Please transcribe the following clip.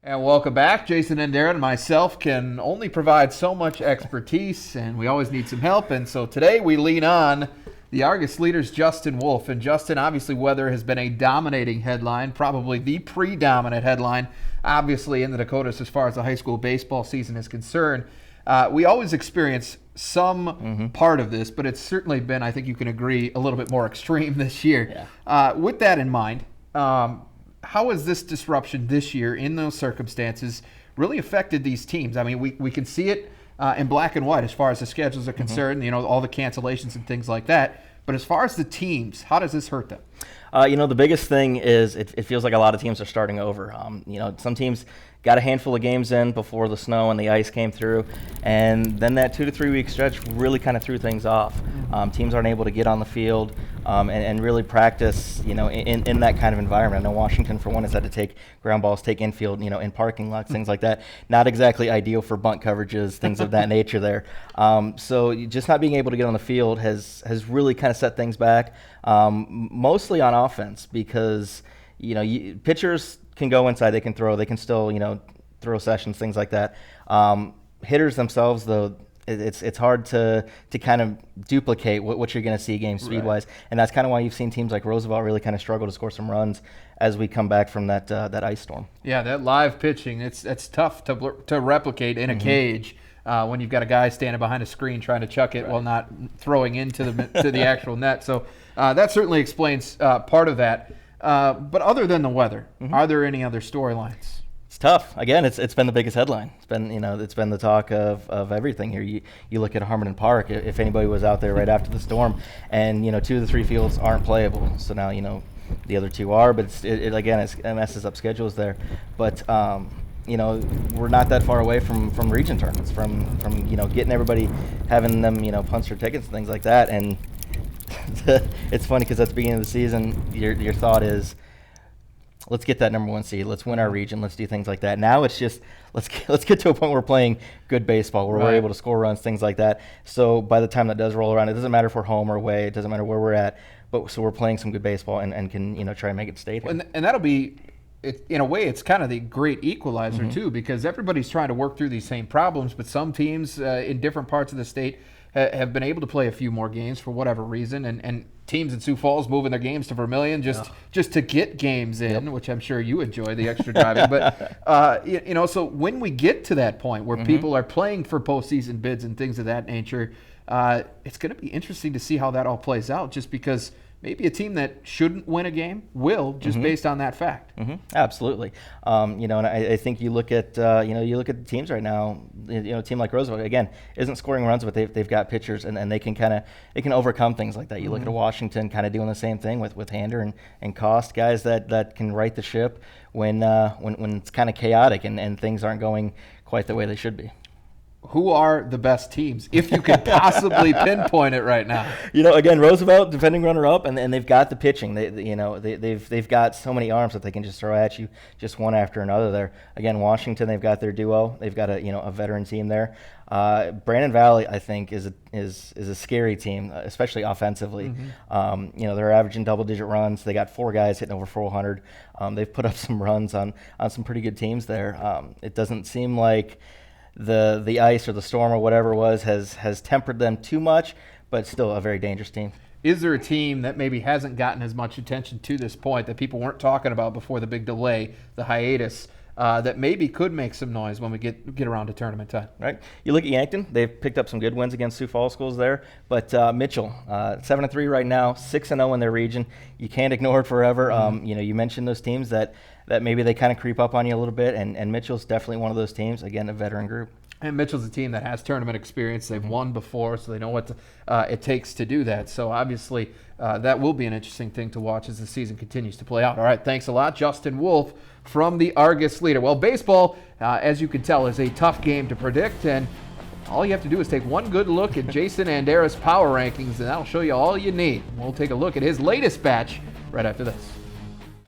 And welcome back. Jason and Darren and myself can only provide so much expertise, and we always need some help. And so today we lean on the Argus leader's Justin Wulf. And Justin, obviously weather has been a dominating headline, probably the predominant headline, obviously in the Dakotas as far as the high school baseball season is concerned. We always experience some part of this, but it's certainly been, I think you can agree, a little bit more extreme this year. Yeah. With that in mind, how has this disruption this year in those circumstances really affected these teams? I mean, we can see it in black and white as far as the schedules are concerned, all the cancellations and things like that. But as far as the teams, how does this hurt them? The biggest thing is it feels like a lot of teams are starting over. Some teams got a handful of games in before the snow and the ice came through, and then that 2 to 3 week stretch really kind of threw things off. Teams aren't able to get on the field and really practice, in that kind of environment. I know Washington, for one, has had to take ground balls, take infield, in parking lots, things like that. Not exactly ideal for bunt coverages, things of that nature there. So just not being able to get on the field has really kind of set things back, mostly on offense, because pitchers can go inside, they can throw, they can still throw sessions, things like that. Hitters themselves, though, it's hard to kind of duplicate what you're going to see game speed wise, and that's kind of why you've seen teams like Roosevelt really kind of struggle to score some runs as we come back from that ice storm. Yeah, that live pitching, it's tough to replicate in a cage. When you've got a guy standing behind a screen trying to chuck it while not throwing into the actual net. So that certainly explains part of that. But other than the weather, are there any other storylines? It's tough. Again, it's been the biggest headline. It's been it's been the talk of everything here. You look at Harmon Park. If anybody was out there right after the storm, and 2 of the 3 fields aren't playable. So now the other 2 are, but it messes up schedules there. But we're not that far away from region tournaments, from getting everybody, having them punch their tickets and things like that. And it's funny because at the beginning of the season, your thought is, let's get that number 1 seed, let's win our region, let's do things like that. Now it's just let's get to a point where we're playing good baseball, where we're able to score runs, things like that. So by the time that does roll around, it doesn't matter if we're home or away, it doesn't matter where we're at, but so we're playing some good baseball and can try and make it stay here. And that'll be. In a way, it's kind of the great equalizer, too, because everybody's trying to work through these same problems, but some teams in different parts of the state have been able to play a few more games for whatever reason, and teams in Sioux Falls moving their games to Vermilion just to get games in, which I'm sure you enjoy, the extra driving. But, so when we get to that point where people are playing for postseason bids and things of that nature, it's going to be interesting to see how that all plays out, just because maybe a team that shouldn't win a game will, just based on that fact. Absolutely. And I think you look at the teams right now. A team like Roosevelt, again, isn't scoring runs, but they've got pitchers, and they can overcome things like that. You look at Washington kind of doing the same thing with Hander and Cost, guys that can right the ship when it's kind of chaotic and things aren't going quite the way they should be. Who are the best teams, if you could possibly pinpoint it right now? Again, Roosevelt, defending runner-up, and they've got the pitching. They've got so many arms that they can just throw at you, just one after another. There, again, Washington, they've got their duo. They've got a veteran team there. Brandon Valley, I think, is a scary team, especially offensively. They're averaging double-digit runs. They got 4 guys hitting over 400. They've put up some runs on some pretty good teams there. It doesn't seem like the ice or the storm or whatever it was has tempered them too much, but still a very dangerous team. Is there a team that maybe hasn't gotten as much attention to this point, that people weren't talking about before the big delay, the hiatus, that maybe could make some noise when we get around to tournament time? Right. You look at Yankton; they've picked up some good wins against Sioux Falls schools there. But Mitchell, 7-3 right now, 6-0 in their region. You can't ignore it forever. You mentioned those teams that maybe they kind of creep up on you a little bit, and Mitchell's definitely one of those teams. Again, a veteran group. And Mitchell's a team that has tournament experience. They've won before, so they know what it takes to do that. So obviously that will be an interesting thing to watch as the season continues to play out. All right, thanks a lot, Justin Wulf from the Argus Leader. Well, baseball, as you can tell, is a tough game to predict, and all you have to do is take one good look at Jason Andera's power rankings, and that'll show you all you need. We'll take a look at his latest batch right after this.